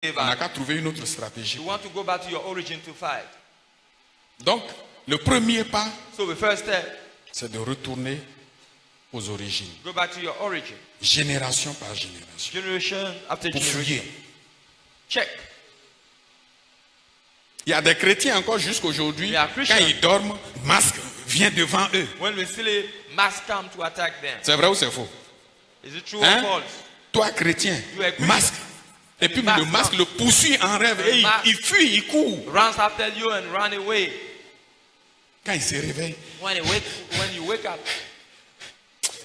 On n'a qu'à trouver une autre stratégie. You want to go back to your origin to fight. Donc, le premier pas, So the first step, c'est de retourner aux origines. go back to your origin. Génération par génération. Generation after Pour generation. fouiller. Check. Il y a des chrétiens encore jusqu'aujourd'hui, Il y a quand Christians. ils dorment, masque vient devant eux. When we sleep, mass come to attack them. C'est vrai ou c'est faux? Is it true Hein? or false? Toi, chrétien, You are Christian. masque. Et puis le masque le poursuit en rêve et il fuit, il court. Runs after you and run away. Quand il se réveille, When you wake up,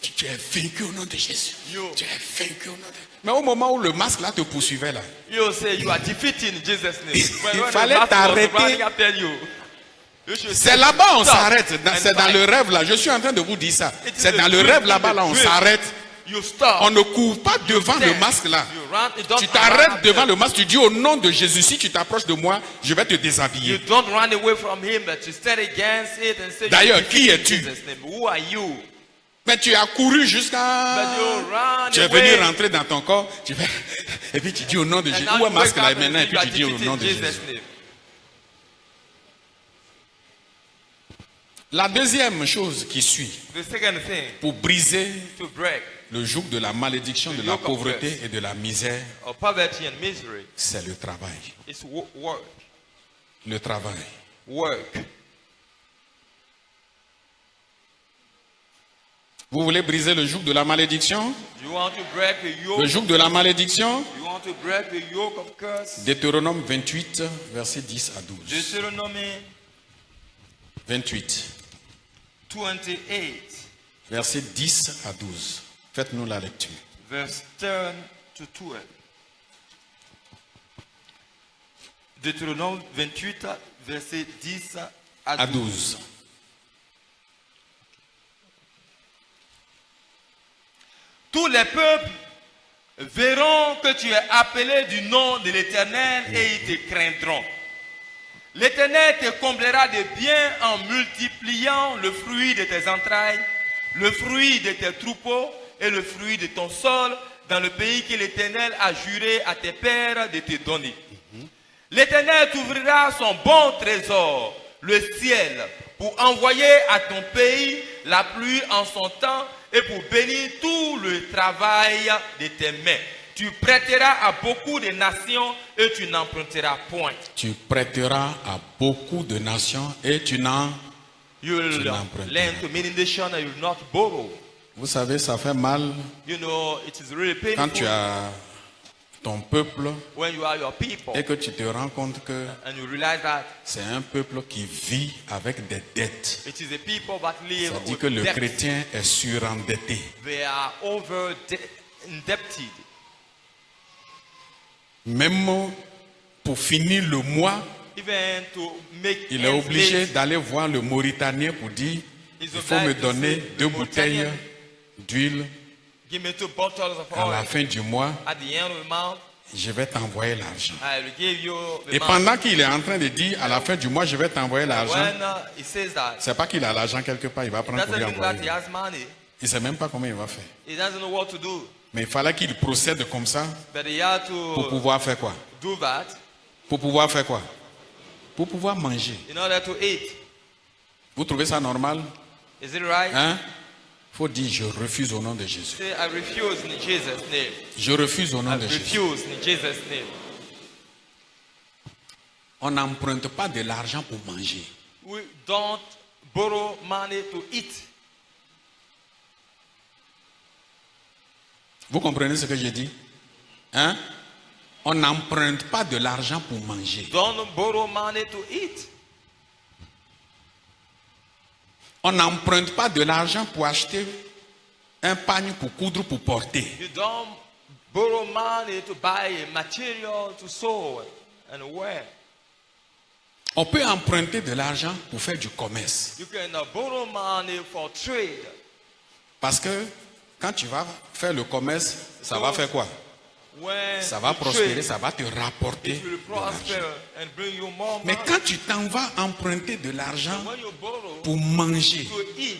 tu es vaincu au nom de Jésus. Yo. Tu es vaincu au nom de... Mais au moment où le masque là te poursuivait là, you say you are defeated in Jesus' name. Il When the fallait mass was t'arrêter. running after you, you should c'est say, là-bas on "Stop s'arrête. and C'est dans fight." le rêve là. Je suis en train de vous dire ça. It is C'est a dans le dream, rêve là-bas là, on dream. s'arrête. You stop. On ne court pas devant le Stand. masque là. You run, you don't Tu run t'arrêtes after. devant le masque, tu dis au nom de Jésus, si tu t'approches de moi, je vais te You déshabiller. don't run away from him, but you stand against it and say, D'ailleurs, "You qui defeated es-tu? in Jesus' name." Who are you? Mais tu as couru But jusqu'à... you run Tu es away. venu rentrer dans ton corps, tu fais... et puis tu dis au nom de And Jésus. now Où est you le masque wake là up and maintenant? Et say, puis "You tu are dis au defeated nom in de Jesus' Jésus. name." La deuxième chose qui suit, The second thing, pour briser to break le joug de la malédiction, de la yoke of pauvreté curse. et de la misère, of poverty and misery, c'est le travail. is work. Le travail. Work. Vous voulez briser le joug de la malédiction? You want to break the yoke? Le joug de la malédiction? You want to break the yoke of curse? Deutéronome 28, versets 10 à 12. Deuteronomy 28, 28, versets 10 à 12. Faites-nous la lecture. verse 10 to 12. Deutéronome 28, verset 10 À à 12. 12. Tous les peuples verront que tu es appelé du nom de l'Éternel et ils te craindront. L'Éternel te comblera de biens en multipliant le fruit de tes entrailles, le fruit de tes troupeaux et le fruit de ton sol dans le pays que l'Éternel a juré à tes pères de te donner. L'Éternel t'ouvrira son bon trésor, le ciel, pour envoyer à ton pays la pluie en son temps et pour bénir tout le travail de tes mains. Tu prêteras à beaucoup de nations et tu n'emprunteras point. Tu prêteras à beaucoup de nations et tu n'en... You will n'emprunteras. lend to many nations and you will not borrow. Vous savez, ça fait mal You know, it is really quand painful tu as ton peuple when you are your people et que tu te rends compte que and you realize that c'est un peuple qui vit avec des dettes. it is a people that live Ça dit with que le debt. chrétien est surendetté. They are indebted. Même pour finir le mois, Even to make il est ends obligé meet, d'aller voir le Mauritanien pour dire il faut me donner 2 bouteilles d'huile give me 2 bottles of à la oil. fin du mois. At the end of the month, Je vais t'envoyer l'argent. I will give you the Et money. pendant qu'il est en train de dire à la fin du mois, je vais t'envoyer l'argent, When he says that, c'est pas qu'il a l'argent quelque part, il va it prendre pour lui doesn't mean that he envoyer. has money. Il sait même pas comment il va faire. He doesn't know what to do. Mais il fallait qu'il procède comme ça But he had pour to pouvoir faire quoi? do that Pour pouvoir faire quoi? Pour pouvoir manger. in order to eat. Vous trouvez ça normal? Is it right? Hein? Faut dire je refuse au nom de Jésus. Say, I refuse in Jesus' name. Je refuse au nom I de Jésus. refuse in Jesus' name. On n'emprunte pas de l'argent pour manger. We don't borrow money to eat. Vous comprenez ce que j'ai dit? Hein? On n'emprunte pas de l'argent pour manger. Don't borrow money to eat. On n'emprunte pas de l'argent pour acheter un pagne pour coudre, pour porter. You don't borrow money to buy a material to sew and wear. On peut emprunter de l'argent pour faire du commerce. You can borrow money for trade. Parce que quand tu vas faire le commerce, ça va faire quoi? When Ça va you prospérer, trade, ça va te rapporter it will de l'argent. prosper and bring you more Mais money. quand tu t'en vas emprunter de l'argent When you borrow pour manger, to eat,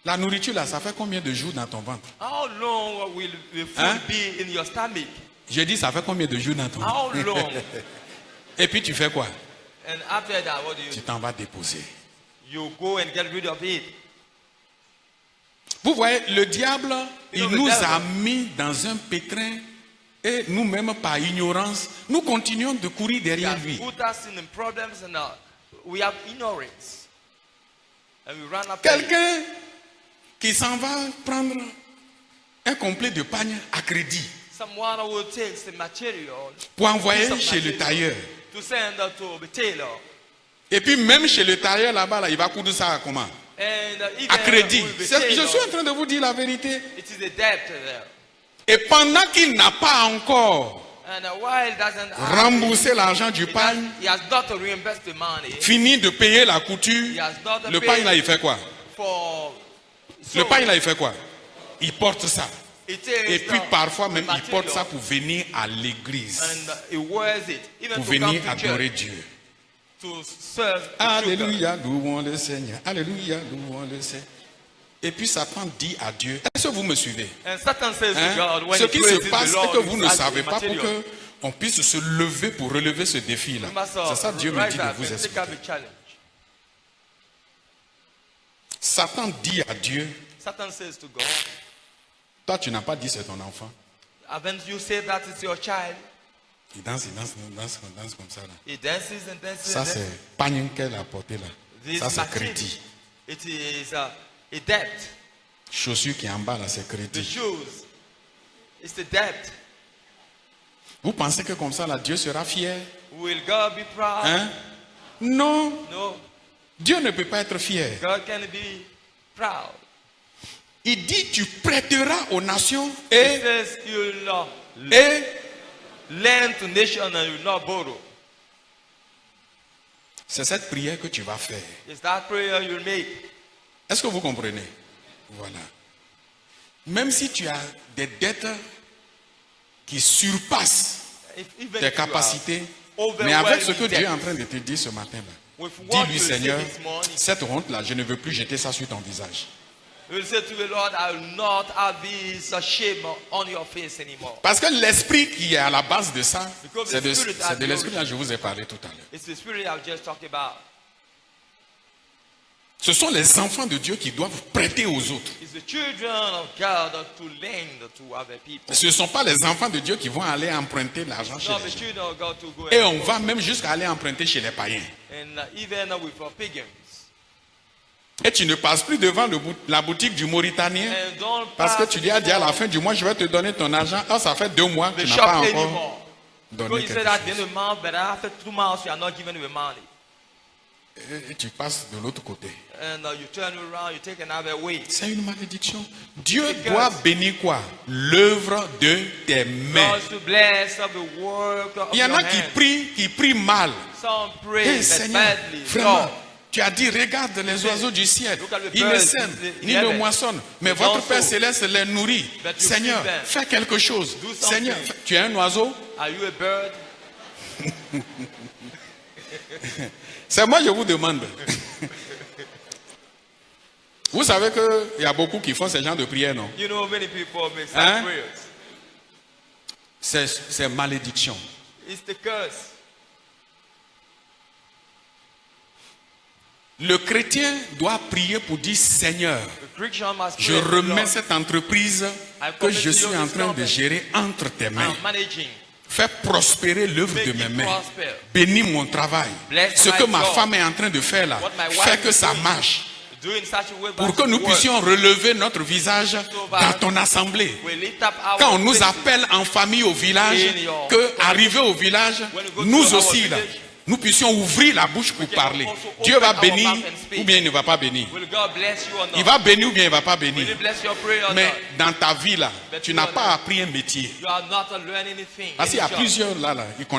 la nourriture là, ça fait combien de jours dans ton ventre? how long will the food Hein? be in your stomach? Je dis, ça fait combien de jours dans ton How long? Et puis tu fais quoi? And after that, what do Tu you do? t'en vas déposer. You go and get rid of it. Vous voyez, le diable, il know, the nous devil- a mis dans un pétrin et nous-mêmes, par ignorance, nous continuons de courir He derrière has lui. put us in problems and we have ignorance. And we run after it. Quelqu'un qui s'en va prendre un complet de pagne à crédit Someone will take the material pour envoyer piece of chez le material tailleur. to send to the tailor. Et puis même chez le tailleur là-bas, là, il va coudre ça à comment? And even À crédit. with the Je tailor, suis en train de vous dire la vérité. it is a debt there. Et pendant qu'il n'a pas encore And while it doesn't have remboursé l'argent du it pagne, he has not to reimburse the money fini de payer la he couture, has not le paid pagne là, il fait quoi? for Le pagne là, il fait quoi? Il porte ça. it takes Et puis the parfois même, il material porte ça pour venir à l'église, and he wears it even pour to come venir to adorer church Dieu. to serve the children. Alléluia, louons le Seigneur. Alléluia, louons le Seigneur. Et puis Satan dit à Dieu, est-ce que vous me suivez? And Satan says Hein? to God, when Ce he qui praises se passe, the c'est Lord, que vous ne he has savez the pas pour material. qu'on puisse se lever pour relever ce défi-là. We must, C'est ça Dieu me rise dit de up vous and take expliquer. up the challenge. Satan dit à Dieu, Satan says to God, toi tu n'as pas dit c'est ton enfant. haven't you said that it's your child? Il danse, il danse, il danse, il danse comme ça. Là. He dances and dances Ça and dances. c'est pagne qu'elle a porté là. This Ça c'est material, crédit. it is a debt. Chaussure qui est en bas là, c'est The crédit. shoes, it's the debt. Vous pensez que comme ça là, Dieu sera fier? Will God be proud? Hein? Non, No, Dieu ne peut pas être fier. God can be proud. Il dit, tu prêteras aux nations He et says you'll not lend to nation and you'll not borrow. c'est cette prière que tu vas faire. It's that prayer you'll make. Est-ce que vous comprenez? Voilà. Même si tu as des dettes qui surpassent Even tes if you are capacités, mais avec ce que overwhelming Dieu est en debt, train de te dire ce matin-là, with what dis-lui, you say Seigneur, this morning, cette honte-là, je ne veux plus jeter ça sur ton visage. you'll say to the Lord, I will not have this shame on your face anymore. Parce que l'esprit qui est à la base de ça, Because c'est the de, spirit c'est de has l'esprit no- dont je vous ai parlé tout à l'heure. It's the spirit I've just talked about. Ce sont les enfants de Dieu qui doivent prêter aux autres. It's the children of God to lend to other people. Ce ne sont pas les enfants de Dieu qui vont aller emprunter l'argent chez Not les the gens. children of God to go Et on and, va même jusqu'à aller emprunter chez les païens. even with pagans. Et tu ne passes plus devant la boutique du Mauritanien And don't parce que pass tu lui as dit à la before fin du mois, je vais te donner ton argent. Ah, ça fait 2 mois, the tu n'as shop pas encore anymore. donné Because you quelque said at the end chose. of the month, but after 2 months, you are not giving the money. Et tu passes de l'autre côté. And you turn around, you take another way. C'est une malédiction. Dieu doit bénir quoi? L'œuvre de tes mains. God to bless of the work of Il y en your a qui hands. prient mal. Some pray Hey, but Seigneur, badly. vraiment, Lord, tu as dit, regarde les oiseaux du ciel. Look at the Ils ne birds sèment, in the ni ne heaven. moissonnent. Mais They votre don't Père sow. céleste les nourrit. But you Seigneur, feed them. fais quelque chose. Do something. Seigneur, tu es un oiseau? are you a bird? C'est moi, je vous demande. Vous savez qu'il y a beaucoup qui font ce genre de prière, non? You know, many people make such Hein? prayers. C'est malédiction. It's the curse. Le chrétien doit prier pour dire, Seigneur, The Christian must je pray to the remets Lord. cette entreprise que je suis en train de gérer entre tes mains. I'm managing. Fais prospérer l'œuvre de Make mes it mains. prosper. Bénis mon travail. Bless Ce my que ma job. femme est en train de faire là, What my wife fais que is ça doing. marche. Do in such a way Pour que nous puissions relever notre visage dans ton assemblée. we lift up our Quand on nous faces. appelle en famille au village, que arrivé au village, nous aussi là, nous puissions ouvrir la bouche pour parler. Dieu va bénir ou bien il ne va pas bénir. Will God bless you or not? Il va bénir ou bien il ne va pas Will bénir. He bless your prayer or Mais not? dans ta vie là, tu n'as pas appris un métier. You are not learning anything. Parce qu'il y a Any job. plusieurs là,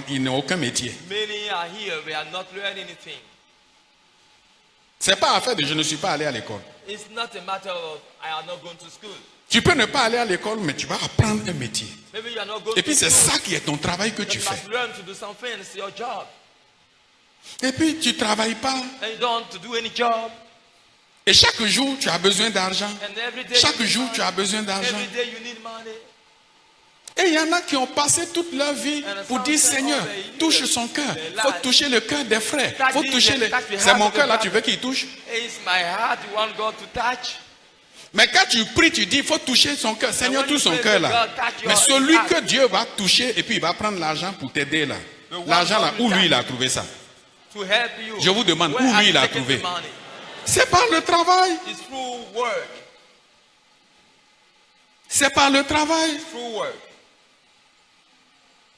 ils n'ont aucun métier. Many are here, we are not learning anything. C'est pas affaire de je ne suis pas allé à l'école. It's not a matter of I am not going to school. Tu peux ne pas aller à l'école, mais tu vas apprendre un métier. Maybe you are not going Et puis to c'est school. ça qui est ton travail que But tu you fais. must learn to do something. It's your job. Et puis tu travailles pas. And you don't want to do any job. Et chaque jour, tu as besoin d'argent. And every day Chaque you need jour, money. tu as besoin d'argent. Every day you need money. Et il y en a qui ont passé toute leur vie pour dire Seigneur, touche son cœur. Il faut toucher le cœur des frères. Faut toucher c'est mon cœur là, tu veux qu'il touche? It's my heart you want God to touch. Mais quand tu pries, tu dis il faut toucher son cœur. Seigneur, touche son cœur là. Mais celui que Dieu va toucher et puis il va prendre l'argent pour t'aider là. L'argent là, où lui il a trouvé ça? Je vous demande, où lui il a trouvé? C'est par le travail. C'est par le travail.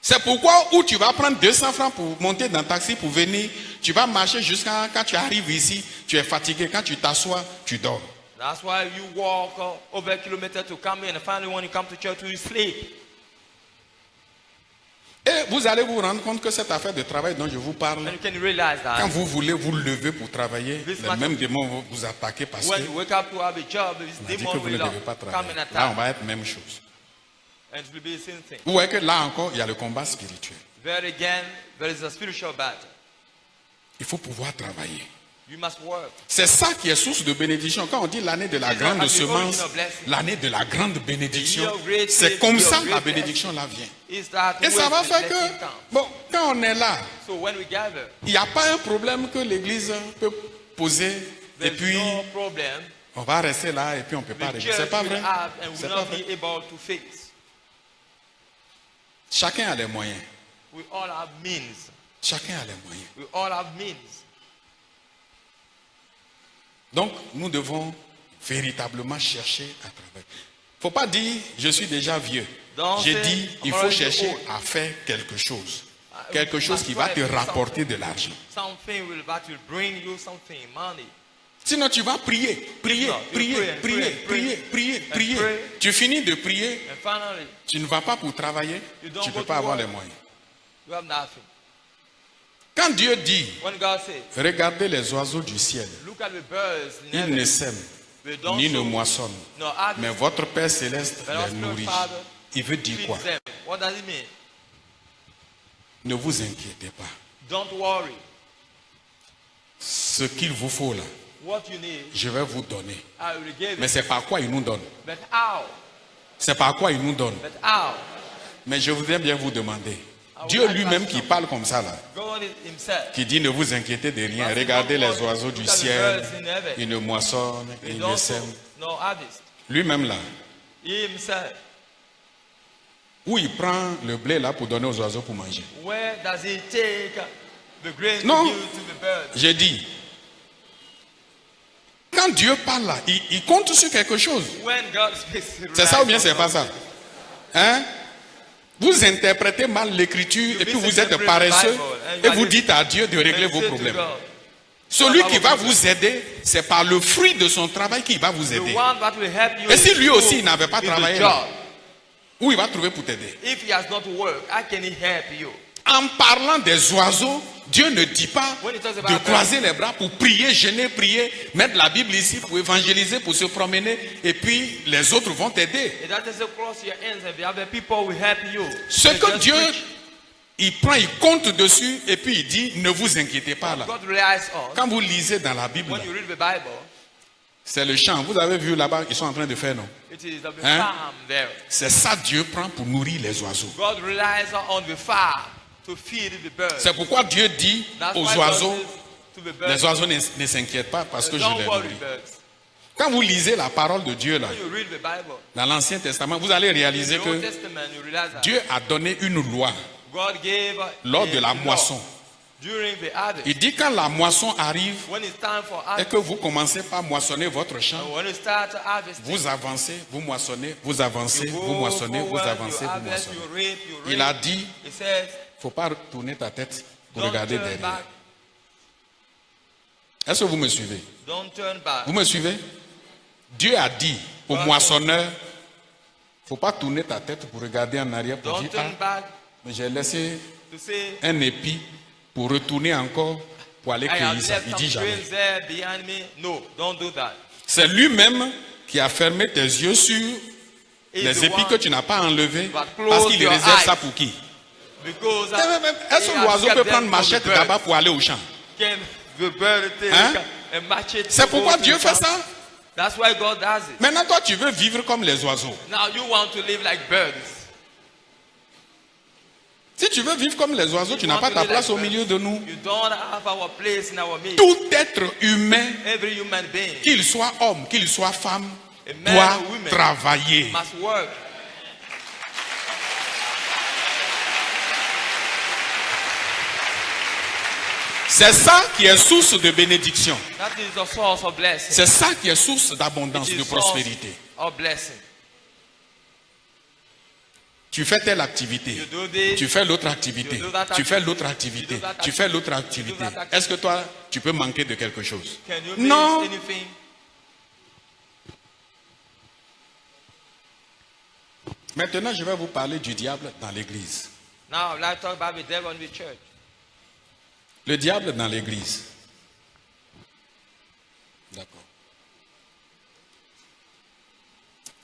C'est pourquoi où tu vas prendre 200 francs pour monter dans le taxi pour venir, tu vas marcher jusqu'à quand tu arrives ici, tu es fatigué, quand tu t'assois, tu dors. That's why you walk over a kilometer to come in, and finally when you come to church you sleep. Et vous allez vous rendre compte que cette affaire de travail dont je vous parle, quand vous voulez vous lever pour travailler, les mêmes démons vont vous attaquer parce que on a dit que vous ne devez pas travailler. Là, on va être même chose. Vous voyez que là encore, il y a le combat spirituel. Il faut pouvoir travailler. C'est ça qui est source de bénédiction. Quand on dit l'année de la grande semence, l'année de la grande bénédiction, c'est comme ça que la bénédiction là vient. Et ça va faire que, bon, quand on est là, il n'y a pas un problème que l'Église peut poser et puis on va rester là et puis on ne peut pas régler. C'est pas vrai. C'est pas vrai. Chacun a les moyens. Chacun a les moyens. Donc, nous devons véritablement chercher à travailler. Il ne faut pas dire, je suis déjà vieux. J'ai dit, il faut chercher à faire quelque chose. Quelque chose qui va te rapporter de l'argent. Sinon, tu vas prier. Tu finis de prier. Tu ne vas pas pour travailler. Tu ne peux pas avoir les moyens. Quand Dieu dit, regardez les oiseaux du ciel, ils ne sèment, ni ne moissonnent, mais votre Père Céleste les nourrit. Il veut dire quoi? Ne vous inquiétez pas. Ce qu'il vous faut là, je vais vous donner. Mais c'est par quoi il nous donne? C'est par quoi il nous donne? Mais je voudrais bien vous demander. Dieu lui-même qui parle comme ça là, qui dit ne vous inquiétez de rien, regardez les oiseaux du ciel, ils ne moissonnent, ils ne sèment. Lui-même là, où il prend le blé là pour donner aux oiseaux pour manger? Non, j'ai dit, quand Dieu parle là, il compte sur quelque chose. C'est ça ou bien c'est pas ça? Hein? Vous interprétez mal l'écriture et puis vous êtes paresseux et vous dites à Dieu de régler vos problèmes. Celui qui va vous aider, c'est par le fruit de son travail qu'il va vous aider. Et si lui aussi il n'avait pas travaillé, là, où il va trouver pour t'aider? En parlant des oiseaux, Dieu ne dit pas de croiser les bras pour prier, jeûner, prier, mettre la Bible ici pour évangéliser, pour se promener, et puis les autres vont t'aider. Ce que Dieu, il prend, il compte dessus, et puis il dit, ne vous inquiétez pas là. Quand vous lisez dans la Bible, c'est le champ. Vous avez vu là-bas, ils sont en train de faire, non? Hein? C'est ça Dieu prend pour nourrir les oiseaux. C'est pourquoi Dieu dit aux oiseaux, les oiseaux ne s'inquiètent pas parce que je les nourris. Quand vous lisez la parole de Dieu là, dans l'Ancien Testament, vous allez réaliser que Dieu a donné une loi lors de la moisson. Il dit quand la moisson arrive et que vous commencez par moissonner votre champ, vous avancez, vous moissonnez, vous avancez, vous moissonnez, vous avancez, vous moissonnez. Il a dit, il ne faut pas tourner ta tête pour regarder derrière. Est-ce que vous me suivez? Vous me suivez? Dieu a dit au moissonneur, il ne faut pas tourner ta tête pour regarder en arrière pour dire, ah, mais j'ai laissé un épi pour retourner encore pour aller cueillir ça. Il dit jamais. C'est lui-même qui a fermé tes yeux sur les épis que tu n'as pas enlevés parce qu'il réserve ça pour qui? Est-ce que l'oiseau peut prendre machette d'abord pour aller au champ? Hein? C'est pourquoi Dieu fait ça. Maintenant toi tu veux vivre comme les oiseaux. Si tu veux vivre comme les oiseaux, tu n'as pas ta place au milieu de nous. You don't have our place in our midst. Tout être humain, Every human being, qu'il soit homme, qu'il soit femme, a man doit or woman, travailler. must work. C'est ça qui est source de bénédiction. That is the source of blessing. C'est ça qui est source d'abondance, It is de source prospérité. of blessing. Tu fais telle activité, You do this, tu fais l'autre activité, you do that tu fais activity, l'autre activité, you do that tu fais l'autre activity, you activité. do that activity. Est-ce que toi, tu peux manquer de quelque chose? Can you Non. miss anything? Maintenant, je vais vous parler du diable dans l'église. Now, let's talk about the devil in the church. Le diable dans l'église. D'accord.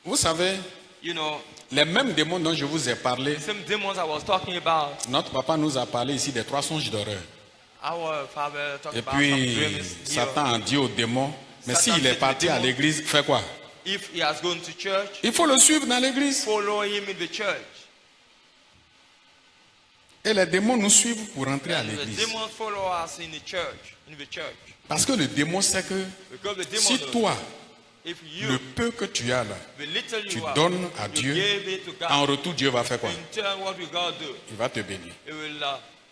Vous savez, You know, les mêmes démons dont je vous ai parlé, the same demons I was talking about, notre papa nous a parlé ici des 3 songes d'horreur. our father talked Et about some puis, dreams here. Satan a dit au démon, mais Satan s'il est said to parti the à demon, l'église, fais quoi? If he has gone to church, Il faut le suivre dans l'église. follow him in the church. Et les démons nous suivent pour entrer à And the l'église. demons follow us in the church. Parce que le démon sait que Because the demon si knows, toi, if le you, peu que tu as là, the little tu you have, donnes à you Dieu, give it to God, en retour, Dieu va faire quoi? in turn, what will God do? Il va te bénir. He will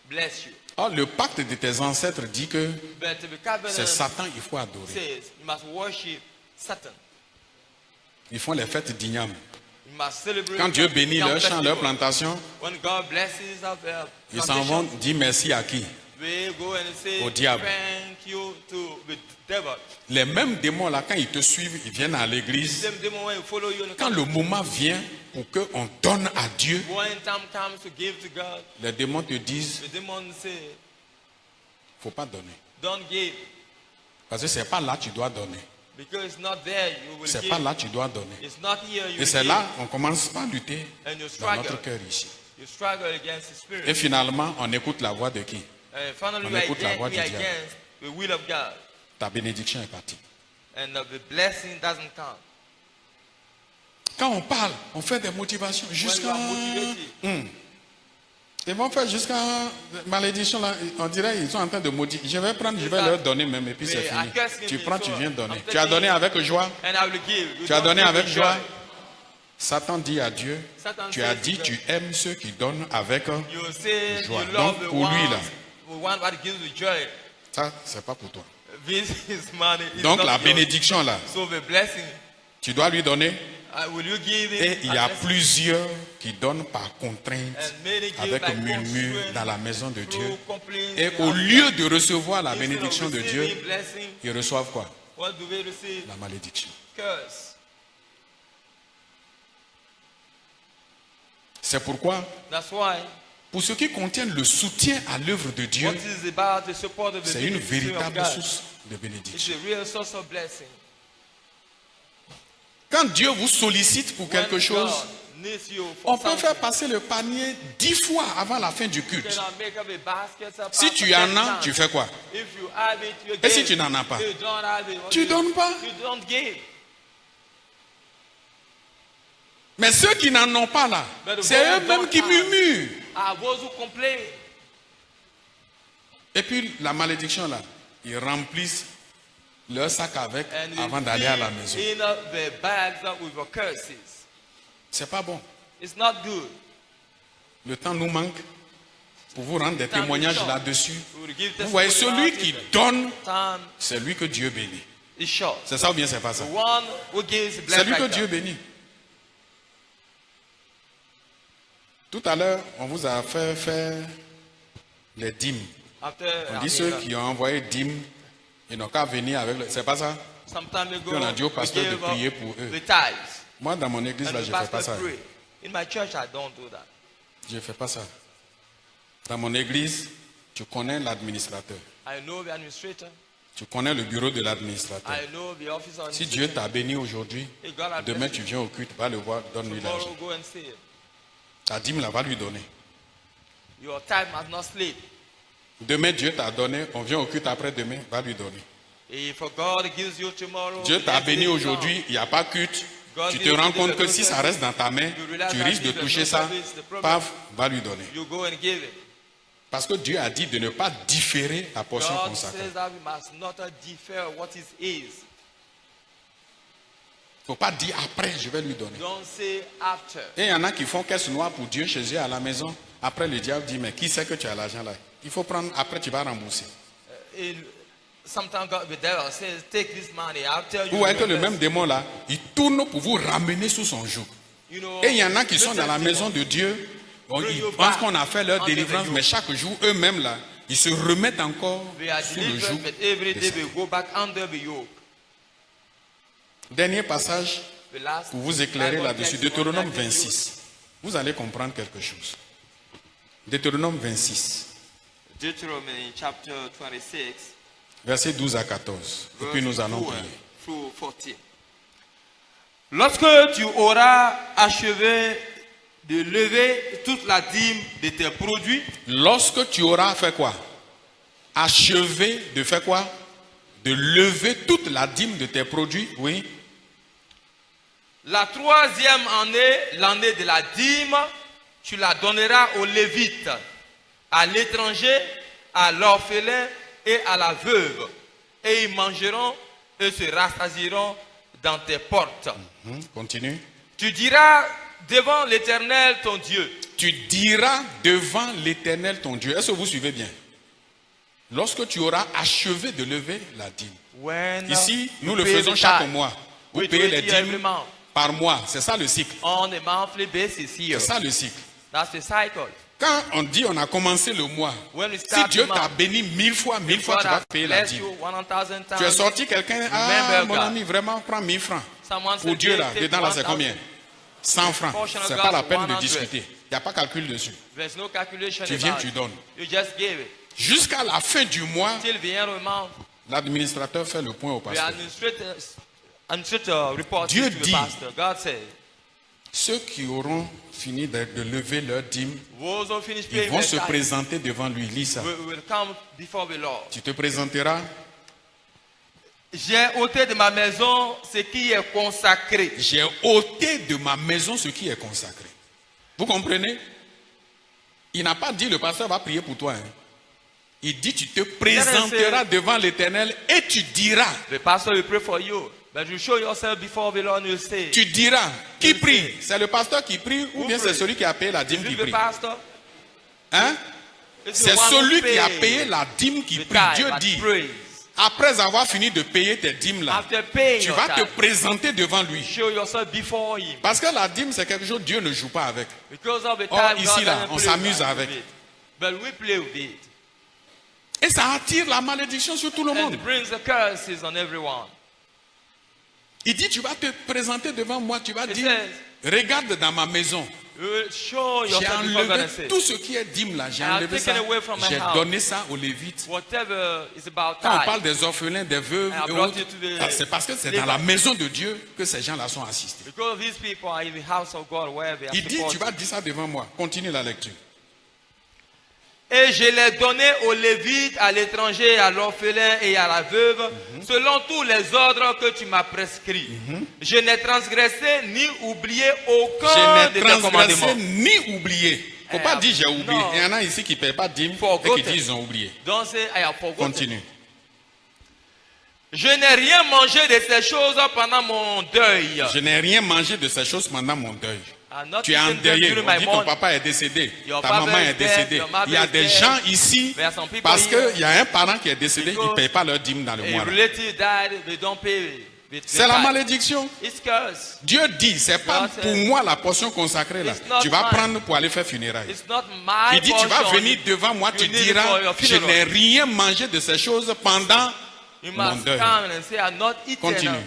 bless you. Or, le pacte de tes ancêtres dit que But the covenant c'est Satan qu'il faut adorer. says you must worship Satan. Ils font les fêtes d'igname. You must celebrate. Quand Dieu bénit Yom leurs champs, leurs festival. plantations, When God blesses our ils s'en vont plantations, dire merci à qui? we go and say Au diable. thank you to the devil. Les mêmes démons là, quand ils te suivent, ils viennent à l'église. Same demon when you follow you. Quand le moment vient pour qu'on donne à Dieu, When time comes to give to God, les démons te disent, the demon say, faut pas donner. don't give. Parce que c'est pas là que tu dois donner. Because it's not there you will C'est give. pas là que tu dois donner. It's not here you Et will c'est give. là qu'on commence par lutter And you dans struggle. notre cœur ici. You struggle against the spirit. Et finalement, on écoute la voix de qui? And finally on we are écoute la voix du diable. against the will of God. Ta bénédiction est partie. And the blessing doesn't come. Quand on parle, on fait des motivations When you jusqu'à... are motivated, Ils vont faire jusqu'à malédiction là. On dirait ils sont en train de maudire. Je vais prendre, je vais leur donner même et puis c'est fini. Tu prends, tu viens donner. Tu as donné avec joie. and I will give. You Tu as don't donné give avec with joie. joy. Satan dit à Dieu, Satan tu as says dit to tu aimes ceux qui donnent avec You say joie. you love Donc, the pour lui, là. one that gives with joy. ça, c'est pas pour toi. This is money. It's Donc not la yours. bénédiction là, So the blessing, tu dois lui donner. will you give it? Et il y a a blessing? plusieurs qui donnent par contrainte, And many give avec by murmure constraint, dans la maison de Dieu. through complaints, Et they au have- lieu de recevoir la instead of bénédiction de Dieu, receiving blessing, ils reçoivent quoi? what do they receive? La malédiction. Curse. C'est pourquoi, That's why pour ceux qui contiennent le soutien à l'œuvre de Dieu, what is about the support of the c'est une ministry of véritable God. source de It's bénédiction. a real source of blessing. Quand Dieu vous sollicite pour quelque When chose, God needs you for on peut something, faire passer le panier 10 fois avant la fin du you culte. cannot make up a basket up Si after tu en 10 as, times. tu fais quoi? If you have it, you Et si give. tu n'en as pas? You don't have it, what Tu do you- donnes pas. You don't give. Mais ceux qui n'en ont pas là, c'est eux-mêmes qui murmurent. Are those who complain. Et puis la malédiction là, ils remplissent leur sac avec And they avant d'aller à la fill maison. in the bags up with your curses. C'est pas bon. It's not good. Le temps nous manque pour vous rendre des Time is témoignages short. là-dessus. We will give Vous voyez, testimony celui about qui it. donne, Time c'est lui que Dieu bénit. is short. C'est ça ou bien c'est pas ça? The one who gives C'est blessing lui que like Dieu that. bénit. Tout à l'heure, on vous a fait faire les dîmes. After, On dit ceux qui ont envoyé dîmes, ils n'ont qu'à venir avec le... C'est pas ça? some time ago, Puis on a dit au we pasteur de gave prier up pour eux. the tithes. Moi, dans mon église, And là, the je ne fais pas pastor ça. pray. In my church, I don't do that. Je ne fais pas ça. Dans mon église, tu connais l'administrateur. I know the administrator. Tu connais le bureau de l'administrateur. I know the officer. Si Dieu t'a béni aujourd'hui, Hey, God, I demain bless tu you. viens au culte, va le voir, donne-lui Tomorrow, l'argent. go and see it. Ta dîme, là, va lui donner. Your time must not sleep. Demain, Dieu t'a donné, on vient au culte après-demain, va lui donner. If God gives you tomorrow, Dieu t'a next béni day aujourd'hui, il n'y a pas culte, Tu te rends compte que si ça reste dans ta main, tu risques de toucher ça, paf, va lui donner. Parce que Dieu a dit de ne pas différer la portion consacrée. Il ne faut pas dire après, je vais lui donner. Et il y en a qui font caisse noire pour Dieu chez eux à la maison. Après, le diable dit, mais qui sait que tu as l'argent là? Il faut prendre, après tu vas rembourser. Vous voyez que le même démon là, il tourne pour vous ramener sous son joug. Et il y en a qui sont dans la maison de Dieu, ils pensent qu'on a fait leur délivrance, mais chaque jour, eux-mêmes là, ils se remettent encore sous le joug. Dernier passage pour vous éclairer là-dessus, Deutéronome 26. Vous allez comprendre quelque chose. Deutéronome 26. Deuteronomy chapter 26. Versets 12 à 14. Et puis nous allons prier. Lorsque tu auras achevé de lever toute la dîme de tes produits. Lorsque tu auras fait quoi? Achevé de faire quoi? De lever toute la dîme de tes produits, oui. La troisième année, l'année de la dîme, tu la donneras aux Lévites, à l'étranger, à l'orphelin et à la veuve. Et ils mangeront et se rassasieront dans tes portes. Continue. Tu diras devant l'Éternel ton Dieu. Tu diras devant l'Éternel ton Dieu. Est-ce que vous suivez bien? Lorsque tu auras achevé de lever la dîme. Ici, nous le faisons chaque mois. Vous payez les dîmes par mois. C'est ça le cycle. C'est ça le cycle. Quand on dit on a commencé le mois, si Dieu t'a béni 1000 fois, tu vas payer la dîme. Tu es sorti quelqu'un, mon ami, vraiment, prends 1000 francs. Pour Dieu là, dedans là c'est combien? 100 francs. C'est pas la peine de discuter. Il n'y a pas de calcul dessus. Tu viens, tu donnes. Jusqu'à la fin du mois, l'administrateur fait le point au pasteur. Dieu dit, ceux qui auront fini de lever leur dîme, ils vont se présenter devant lui. Lis ça. Tu te présenteras. J'ai ôté de ma maison ce qui est consacré. J'ai ôté de ma maison ce qui est consacré. Vous comprenez? Il n'a pas dit le pasteur va prier pour toi. Hein. Il dit tu te présenteras devant l'Éternel et tu diras. The pastor will pray for you. But you show yourself before the Lord, you say. Tu diras. Qui prie? C'est le pasteur qui prie ou bien c'est celui qui a payé la dîme qui prie? Hein? C'est celui qui a payé la dîme qui prie. Dieu dit. Après avoir fini de payer tes dîmes là, tu vas te présenter devant lui. Parce que la dîme c'est quelque chose que Dieu ne joue pas avec. Or ici là, on s'amuse avec. Et ça attire la malédiction sur tout le monde. Il dit tu vas te présenter devant moi, tu vas dire regarde dans ma maison. J'ai enlevé tout ce qui est dîme là, j'ai enlevé ça, j'ai donné ça aux Lévites. Quand on parle des orphelins, des veuves et autres, c'est parce que c'est dans la maison de Dieu que ces gens-là sont assistés. Il dit, tu vas dire ça devant moi. Continue la lecture. Et je l'ai donné aux Lévites, à l'étranger, à l'orphelin et à la veuve, selon tous les ordres que tu m'as prescrits. Je n'ai transgressé ni oublié aucun de tes commandements. Je n'ai transgressé ni oublié. Il ne faut pas dire j'ai oublié. Il y en a ici qui ne payent pas dîme et qui disent qu'ils ont oublié. Continue. Je n'ai rien mangé de ces choses pendant mon deuil. Je n'ai rien mangé de ces choses pendant mon deuil. Tu es endeuillé. On dit ton papa est décédé, ta maman est décédée. Il y a des gens ici, parce qu'il y a un parent qui est décédé, ils ne payent pas leur dîme dans le mois. C'est la malédiction. Dieu dit, c'est pas pour moi la portion consacrée là. Tu vas prendre pour aller faire funérailles. Il dit, tu vas venir devant moi, tu diras, je n'ai rien mangé de ces choses pendant mon deuil. Continue.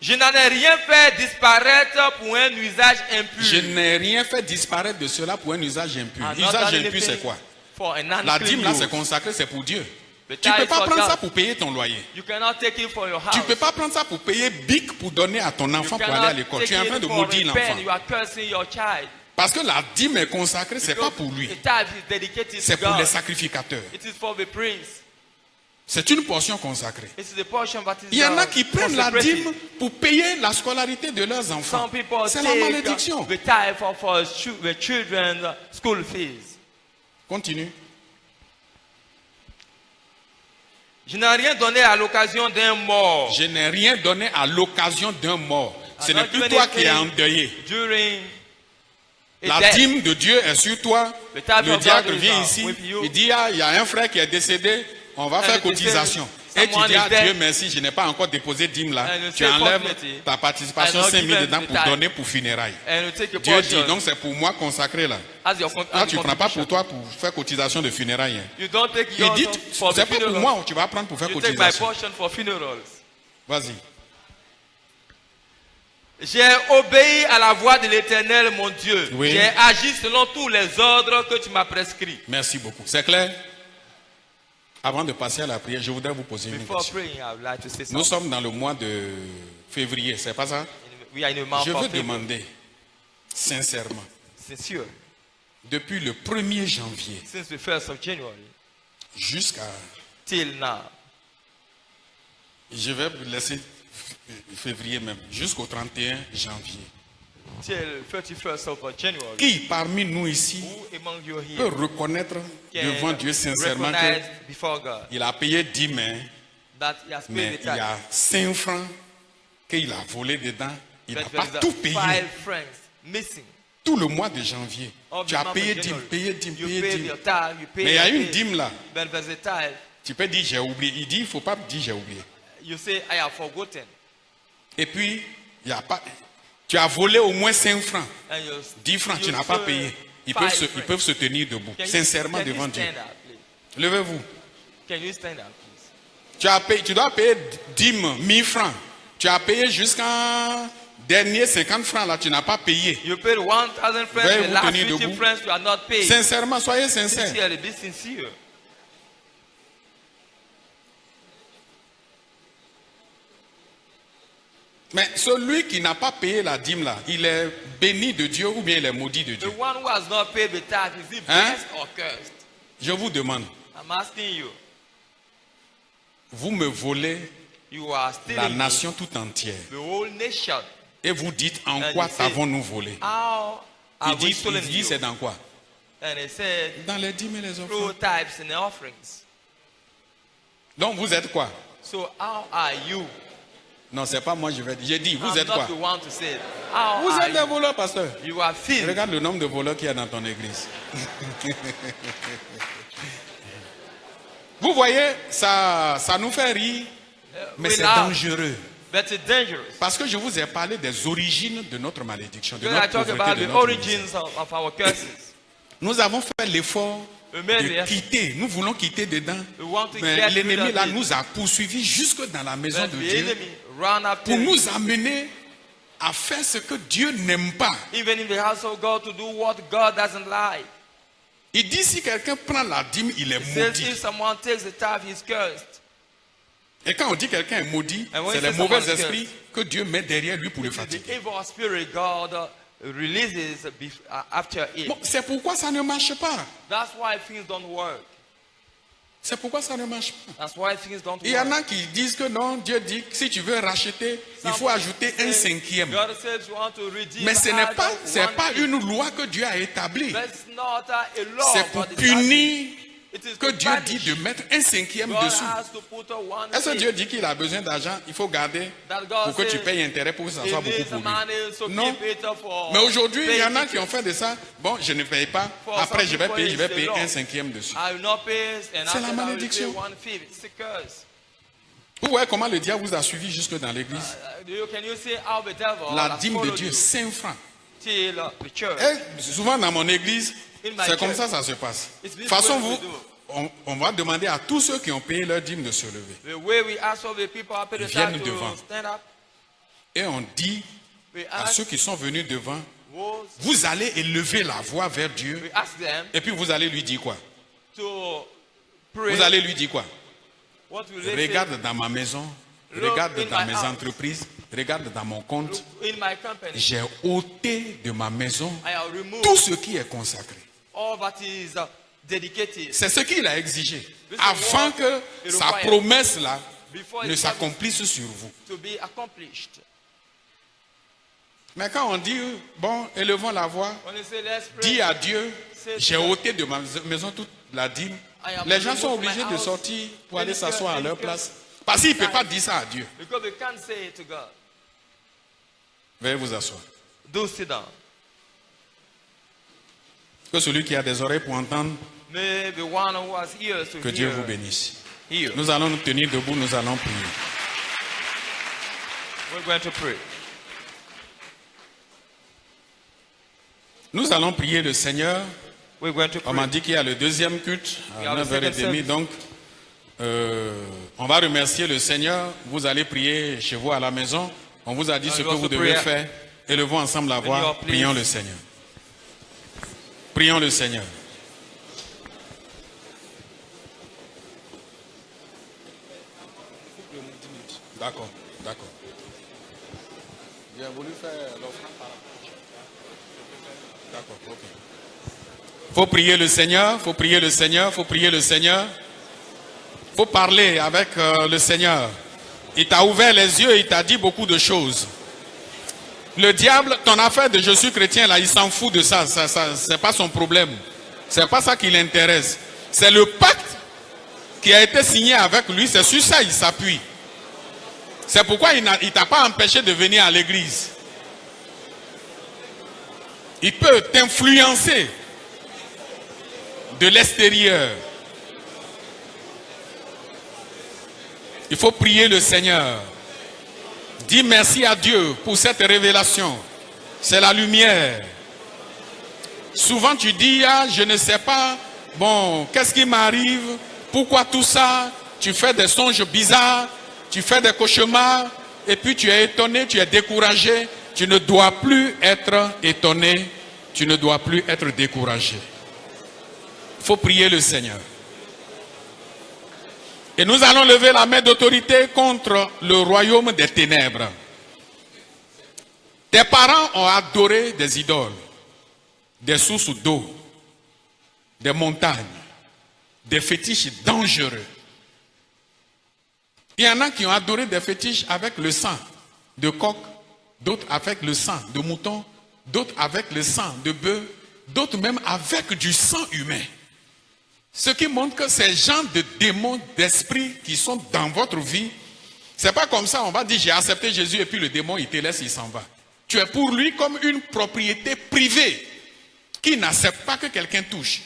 Je n'en ai rien fait disparaître pour un usage impur. Je n'ai rien fait disparaître de cela pour un usage impur. L'usage impur, c'est quoi? La dîme, là, c'est consacré, c'est pour Dieu. Tu ne peux pas prendre ça pour payer ton loyer. Tu ne peux pas prendre ça pour payer BIC pour donner à ton enfant pour aller à l'école. Tu es en train de maudire l'enfant. Parce que la dîme est consacrée, ce n'est pas pour lui. C'est pour les sacrificateurs. C'est une portion consacrée. It's the portion that is, Il y en a qui prennent la consecrated. dîme pour payer la scolarité de leurs enfants. Some people C'est la take malédiction. the tithe for the children's school fees. Continue. Je n'ai rien donné à l'occasion d'un mort. Je n'ai rien donné à l'occasion d'un mort. Ce I'm n'est not plus doing toi qui es anything endeuillé. During a La death. dîme de Dieu est sur toi. The tithe Le of diacre God is, vient ici. with you. Il dit, ah, il y a un frère qui est décédé. On va faire And it is cotisation. said, Et tu someone dis, ah is dead. Dieu merci, je n'ai pas encore déposé dîme là. And you Tu say, enlèves fortunately, ta participation I not 5 000 given dedans the pour tithe. donner pour funérailles. And you take a Dieu dit, portion donc c'est pour moi consacré là. as your Là, tu ne prends pas pour contribution. toi pour faire cotisation de funérailles. Hein. You don't take Il yours dit, for the c'est pas pour funeral. moi, tu vas prendre pour faire You take my cotisation. portion for funerals. Vas-y. J'ai obéi à la voix de l'Éternel, mon Dieu. Oui. J'ai agi selon tous les ordres que tu m'as prescrits. Merci beaucoup. C'est clair? Avant de passer à la prière, je voudrais vous poser une Before question. praying, I would like to say Nous something. sommes dans le mois de février, c'est pas ça? We are in a month Je of veux February. demander, sincèrement, Sincere. depuis le 1er janvier Since the 1st of January jusqu'à... till now, Je vais vous laisser février même, jusqu'au 31 janvier. till 31st of January, Qui parmi nous ici who among you peut here reconnaître devant can Dieu sincèrement recognize before God qu'il a payé 10 mains, that he has mais paid the il y a tithe? 5 francs qu'il a volé dedans, il n'a But pas there is tout payé. 5 francs missing. Tout le mois de janvier, All tu the as month of payé January. 10, payé 10, You payé paid 10. your tithe, you paid Mais il y a your une pay. dîme là. But there's a tithe. Tu peux dire j'ai oublié. Il dit il ne faut pas dire j'ai oublié. You say, I have forgotten. Et puis, il y a pas, tu as volé au moins 5 francs. And you, 10 francs, you tu n'as pas stole payé. Ils 5 peuvent, se, ils francs. peuvent se tenir debout, Can you- sincèrement can you devant Dieu. stand up, please? Levez-vous. Can you stand up, please? Tu dois payer 10 francs. Tu as payé jusqu'à dernier 50 francs là, tu n'as pas payé. You paid 1,000 francs, Veuillez the vous last tenir 50 debout. francs you are not paid. Sincèrement, soyez sincères. Sincerely, be sincere. Mais celui qui n'a pas payé la dîme là, il est béni de Dieu ou bien il est maudit de The Dieu. one who has not paid the tithe, is he Hein? blessed or cursed? Je vous demande, I'm asking you. vous me volez You are la stealing nation tout entière the whole nation. et vous dites en And quoi you say, t'avons-nous volé? How Il have we dit stolen you? c'est dans quoi? And he said, Dans les dîmes et les offrandes. through tithes and offerings. Donc vous êtes quoi? So how are you? Non, c'est pas moi je vais dire. J'ai dit, vous I'm êtes not quoi? the one to say it. How Vous are êtes des you? voleurs, pasteur. You are thieves. Regarde le nombre de voleurs qu'il y a dans ton église. Vous voyez, ça nous fait rire, mais We c'est laugh, dangereux. but it's dangerous. Parce que je vous ai parlé des origines de notre malédiction, de When I notre talk pauvreté, about de the notre misère. origins of our curses, Nous avons fait l'effort we made de the effort. quitter. Nous voulons quitter dedans. We want to Mais get rid l'ennemi of là it. nous a poursuivis jusque dans la maison But de the Dieu enemy ran after pour you. nous amener à faire ce que Dieu n'aime pas. Even in the house of God, to do what God doesn't like. Il dit si quelqu'un prend la dîme, il est He says maudit. if someone takes the tithe, he's cursed. Et quand on dit quelqu'un est maudit, And when c'est he les says mauvais someone is esprits que Dieu met derrière lui pour le It is the fatiguer. evil spirit God releases after it. Bon, c'est pourquoi ça ne marche pas. That's why things don't work. C'est pourquoi ça ne marche pas. That's why things don't Il y en work. a qui disent que non, Dieu dit que si tu veux racheter, il faut ajouter un cinquième. God says you want to redeem. Mais ce n'est pas, add c'est one pas fifth. une loi que Dieu a établie. But it's not a law. C'est pour but it's punir it is que to Dieu dit punish. de mettre un cinquième God dessous. has to put a one Est-ce que fifth. Dieu dit qu'il a besoin d'argent? Il faut garder That God pour que tu says payes intérêt pour que ça he soit beaucoup needs pour lui. money, so Non. keep it for Mais aujourd'hui, il y en a paying qui ont fait de ça. Bon, je ne paye pas. For Après, some je vais people, payer, je vais it's the payer law. un cinquième dessus. I will not pay, and C'est after la that I will pay malédiction. one fifth. It's a curse. Vous voyez comment le diable vous a suivi jusque dans l'église? Can you see how the devil La has dîme de followed Dieu, you 5 francs. till the church? Et souvent dans mon église, In my c'est comme church. ça se passe. De It's toute this façon, way we vous, do. on va demander à tous ceux qui ont payé leur dîme de se lever. The way we ask of the people after the Viennent time devant. to stand up, Et on dit we à ask ceux qui sont venus devant, those, vous allez élever la voix vers Dieu. we ask them Et puis vous allez lui dire quoi? to pray. Vous allez lui dire quoi? What will they Regarde dans ma maison, Look regarde in dans my mes house. entreprises, regarde dans mon compte. say? In my company, J'ai ôté de ma maison I have removed tout ce qui est consacré. all that is C'est ce qu'il a exigé. Avant que sa promesse-là ne s'accomplisse sur vous. Mais quand on dit, bon, élevons la voix, dis à Dieu, j'ai ôté de ma maison toute la dîme, les gens sont obligés de sortir pour aller s'asseoir à leur place. Parce qu'ils ne peuvent pas dire ça à Dieu. Veuillez vous asseoir. Que celui qui a des oreilles pour entendre, que Dieu vous bénisse. Nous allons nous tenir debout, nous allons prier. Nous allons prier le Seigneur. On m'a dit qu'il y a le deuxième culte à 9h30. Donc, on va remercier le Seigneur. Vous allez prier chez vous à la maison. On vous a dit ce que vous devez faire. Élevons ensemble la voix. Prions le Seigneur. Prions le Seigneur. D'accord, d'accord. J'ai voulu faire l'offrande par rapport. D'accord, ok. Faut prier le Seigneur, faut prier le Seigneur, faut prier le Seigneur. Faut parler avec le Seigneur. Il t'a ouvert les yeux, il t'a dit beaucoup de choses. Le diable, ton affaire de je suis chrétien là, il s'en fout de ça, c'est pas son problème. C'est pas ça qui l'intéresse. C'est le pacte qui a été signé avec lui, c'est sur ça qu'il s'appuie. C'est pourquoi il ne t'a pas empêché de venir à l'église. Il peut t'influencer de l'extérieur. Il faut prier le Seigneur. Dis merci à Dieu pour cette révélation. C'est la lumière. Souvent tu dis, ah, je ne sais pas, bon, qu'est-ce qui m'arrive? Pourquoi tout ça? Tu fais des songes bizarres, tu fais des cauchemars, et puis tu es étonné, tu es découragé. Tu ne dois plus être étonné, tu ne dois plus être découragé. Il faut prier le Seigneur. Et nous allons lever la main d'autorité contre le royaume des ténèbres. Tes parents ont adoré des idoles, des sources d'eau, des montagnes, des fétiches dangereux. Il y en a qui ont adoré des fétiches avec le sang de coq, d'autres avec le sang de mouton, d'autres avec le sang de bœuf, d'autres même avec du sang humain. Ce qui montre que ces gens de démons, d'esprits qui sont dans votre vie, c'est pas comme ça, on va dire j'ai accepté Jésus et puis le démon il te laisse, il s'en va. Tu es pour lui comme une propriété privée qui n'accepte pas que quelqu'un touche.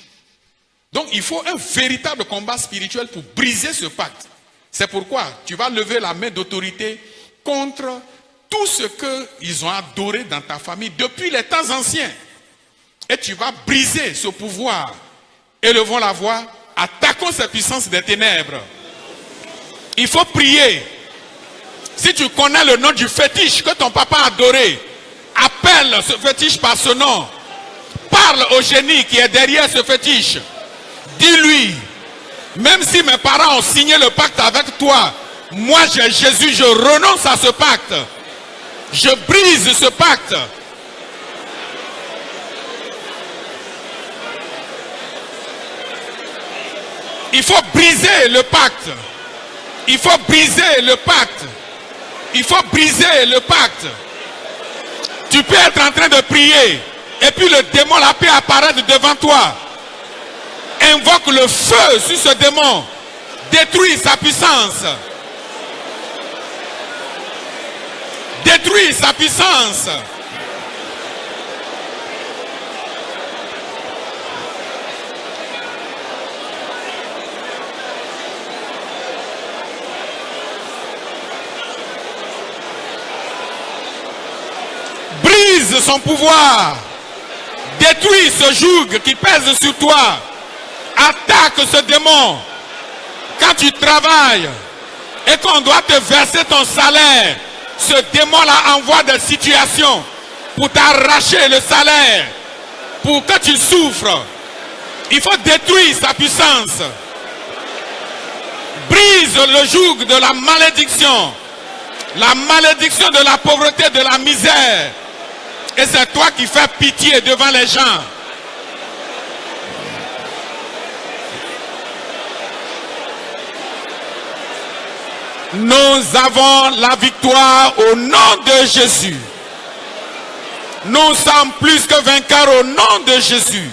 Donc il faut un véritable combat spirituel pour briser ce pacte. C'est pourquoi tu vas lever la main d'autorité contre tout ce qu'ils ont adoré dans ta famille depuis les temps anciens. Et tu vas briser ce pouvoir. Élevons la voix, attaquons cette puissance des ténèbres. Il faut prier. Si tu connais le nom du fétiche que ton papa a adoré, appelle ce fétiche par ce nom. Parle au génie qui est derrière ce fétiche. Dis-lui, même si mes parents ont signé le pacte avec toi, moi j'ai Jésus, je renonce à ce pacte. Je brise ce pacte. Il faut briser le pacte. Il faut briser le pacte. Il faut briser le pacte. Tu peux être en train de prier et puis le démon là peut apparaître devant toi. Invoque le feu sur ce démon. Détruis sa puissance. Détruis sa puissance. Brise son pouvoir. Détruis ce joug qui pèse sur toi. Attaque ce démon. Quand tu travailles et qu'on doit te verser ton salaire, ce démon-là envoie des situations pour t'arracher le salaire, pour que tu souffres. Il faut détruire sa puissance. Brise le joug de la malédiction de la pauvreté, de la misère. Et c'est toi qui fais pitié devant les gens. Nous avons la victoire au nom de Jésus. Nous sommes plus que vainqueurs au nom de Jésus.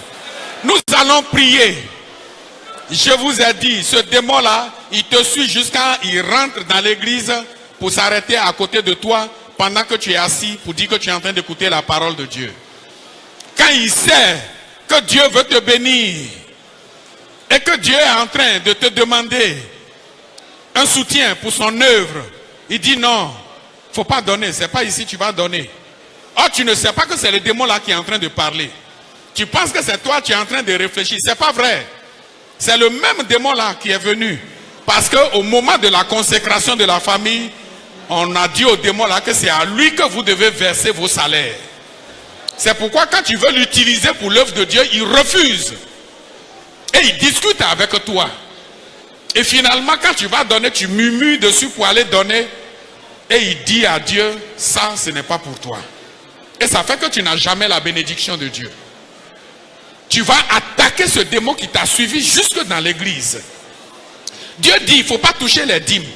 Nous allons prier. Je vous ai dit, ce démon-là, il te suit jusqu'à il rentre dans l'église pour s'arrêter à côté de toi pendant que tu es assis pour dire que tu es en train d'écouter la parole de Dieu. Quand il sait que Dieu veut te bénir et que Dieu est en train de te demander un soutien pour son œuvre, il dit non, il ne faut pas donner, c'est pas ici tu vas donner. Or tu ne sais pas que c'est le démon là qui est en train de parler. Tu penses que c'est toi qui es en train de réfléchir, c'est pas vrai. C'est le même démon là qui est venu. Parce qu'au moment de la consécration de la famille, on a dit au démon là que c'est à lui que vous devez verser vos salaires. C'est pourquoi quand tu veux l'utiliser pour l'œuvre de Dieu, il refuse. Et il discute avec toi. Et finalement, quand tu vas donner, tu murmures dessus pour aller donner. Et il dit à Dieu, ça, ce n'est pas pour toi. Et ça fait que tu n'as jamais la bénédiction de Dieu. Tu vas attaquer ce démon qui t'a suivi jusque dans l'église. Dieu dit, il ne faut pas toucher les dîmes.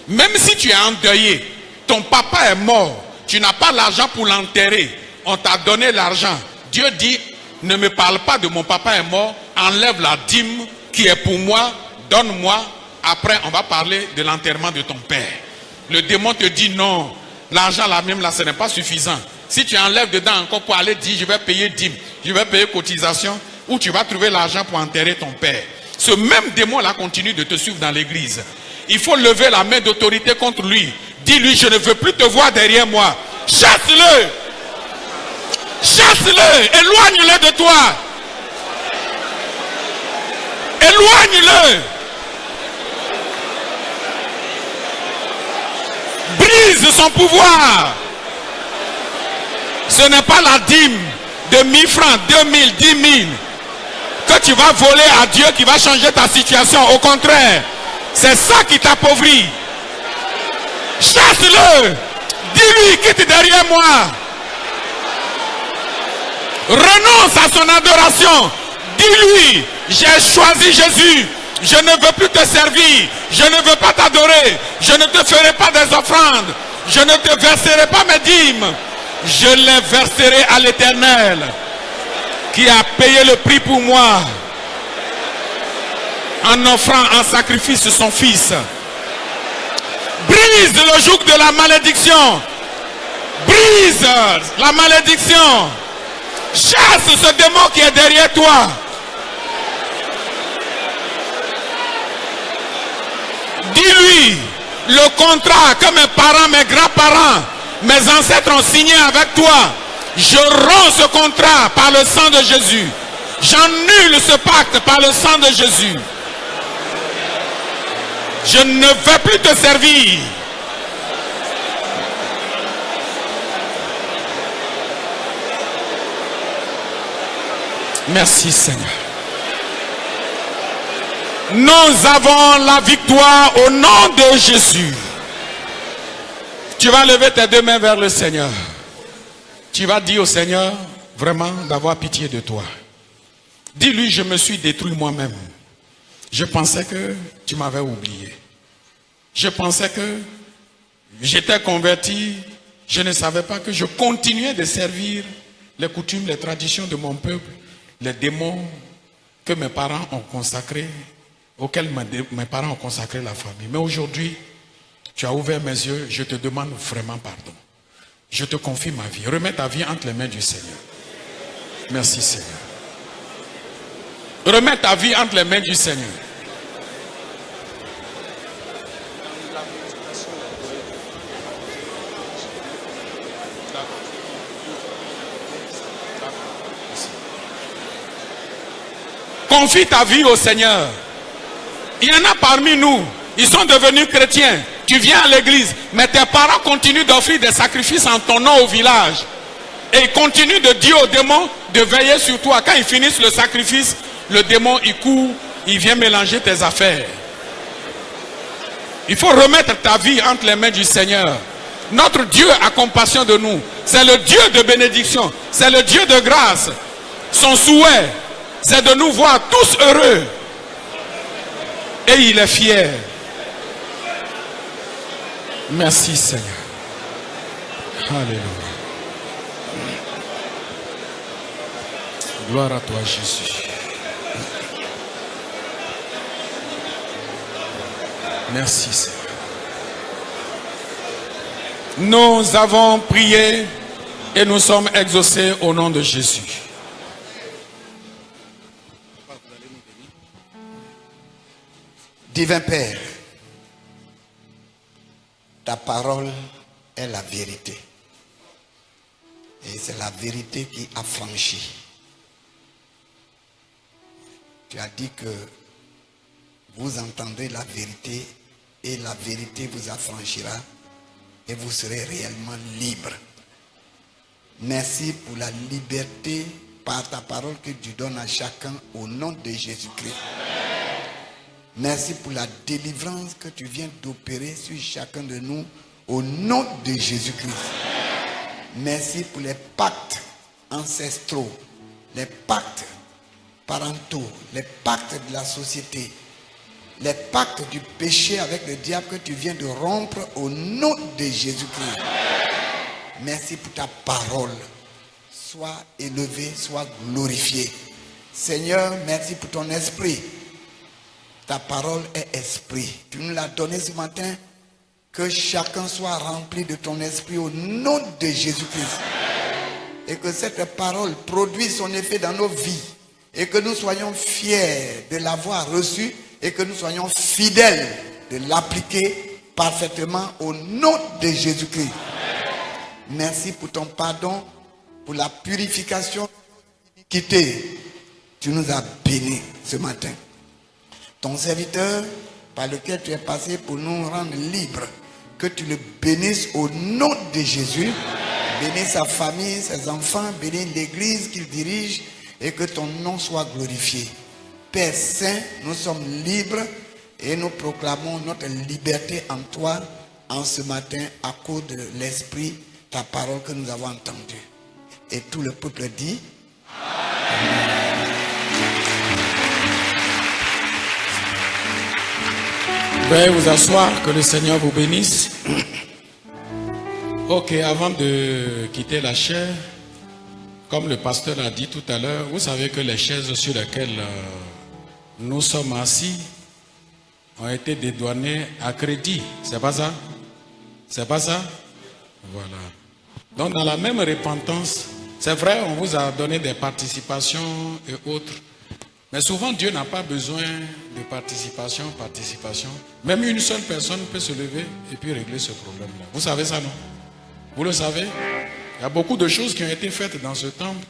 Même si tu es endeuillé, ton papa est mort, tu n'as pas l'argent pour l'enterrer, on t'a donné l'argent. Dieu dit, ne me parle pas de mon papa est mort, enlève la dîme qui est pour moi, donne-moi, après on va parler de l'enterrement de ton père. Le démon te dit non, l'argent là même là ce n'est pas suffisant. Si tu enlèves dedans encore pour aller dire je vais payer dîme, je vais payer cotisation, ou tu vas trouver l'argent pour enterrer ton père. Ce même démon là continue de te suivre dans l'église. Il faut lever la main d'autorité contre lui. Dis-lui je ne veux plus te voir derrière moi. Chasse-le. Chasse-le. Éloigne-le de toi. Éloigne-le. Brise son pouvoir. Ce n'est pas la dîme de 1000 francs, 2000, 10 000 que tu vas voler à Dieu qui va changer ta situation. Au contraire, c'est ça qui t'appauvrit. Chasse-le. Dis-lui, quitte derrière moi. Renonce à son adoration. Dis-lui, j'ai choisi Jésus. Je ne veux plus te servir. Je ne veux pas t'adorer. Je ne te ferai pas des offrandes. Je ne te verserai pas mes dîmes. Je les verserai à l'Éternel qui a payé le prix pour moi en offrant en sacrifice son fils. Brise le joug de la malédiction. Brise la malédiction. Chasse ce démon qui est derrière toi. Dis-lui le contrat que mes parents, mes grands-parents, mes ancêtres ont signé avec toi. Je romps ce contrat par le sang de Jésus. J'annule ce pacte par le sang de Jésus. Je ne vais plus te servir. Merci Seigneur. Nous avons la victoire au nom de Jésus. Tu vas lever tes deux mains vers le Seigneur. Tu vas dire au Seigneur vraiment d'avoir pitié de toi. Dis-lui, je me suis détruit moi-même. Je pensais que tu m'avais oublié. Je pensais que j'étais converti. Je ne savais pas que je continuais de servir les coutumes, les traditions de mon peuple, les démons que mes parents ont consacrés, auxquels mes parents ont consacré la famille. Mais aujourd'hui, tu as ouvert mes yeux, je te demande vraiment pardon. Je te confie ma vie. Remets ta vie entre les mains du Seigneur. Merci Seigneur. Remets ta vie entre les mains du Seigneur. Confie ta vie au Seigneur. Il y en a parmi nous, ils sont devenus chrétiens. Tu viens à l'église, mais tes parents continuent d'offrir des sacrifices en ton nom au village. Et ils continuent de dire au démon de veiller sur toi. Quand ils finissent le sacrifice, le démon il court, il vient mélanger tes affaires. Il faut remettre ta vie entre les mains du Seigneur. Notre Dieu a compassion de nous. C'est le Dieu de bénédiction. C'est le Dieu de grâce. Son souhait, c'est de nous voir tous heureux. Et il est fier. Merci Seigneur. Alléluia. Gloire à toi Jésus. Merci Seigneur. Nous avons prié et nous sommes exaucés au nom de Jésus. Divin Père, ta parole est la vérité. Et c'est la vérité qui affranchit. Tu as dit que vous entendrez la vérité et la vérité vous affranchira et vous serez réellement libre. Merci pour la liberté par ta parole que tu donnes à chacun au nom de Jésus-Christ. Merci pour la délivrance que tu viens d'opérer sur chacun de nous au nom de Jésus-Christ. Merci pour les pactes ancestraux, les pactes parentaux, les pactes de la société, les pactes du péché avec le diable que tu viens de rompre au nom de Jésus-Christ. Merci pour ta parole. Sois élevé, sois glorifié. Seigneur, merci pour ton esprit. Ta parole est esprit. Tu nous l'as donné ce matin. Que chacun soit rempli de ton esprit au nom de Jésus-Christ. Et que cette parole produise son effet dans nos vies. Et que nous soyons fiers de l'avoir reçue. Et que nous soyons fidèles de l'appliquer parfaitement au nom de Jésus-Christ. Merci pour ton pardon, pour la purification, l'iniquité. Tu nous as bénis ce matin. Ton serviteur, par lequel tu es passé pour nous rendre libres, que tu le bénisses au nom de Jésus. Bénis sa famille, ses enfants, bénis l'église qu'il dirige et que ton nom soit glorifié. Père Saint, nous sommes libres et nous proclamons notre liberté en toi en ce matin à cause de l'esprit, ta parole que nous avons entendue. Et tout le peuple dit Amen. Veuillez vous asseoir, que le Seigneur vous bénisse. Ok, avant de quitter la chaire, comme le pasteur l'a dit tout à l'heure, vous savez que les chaises sur lesquelles nous sommes assis ont été dédouanées à crédit. C'est pas ça? C'est pas ça? Voilà. Donc dans la même repentance, c'est vrai, on vous a donné des participations et autres. Mais souvent, Dieu n'a pas besoin de participation. Même une seule personne peut se lever et puis régler ce problème-là. Vous savez ça, non? Vous le savez? Il y a beaucoup de choses qui ont été faites dans ce temple.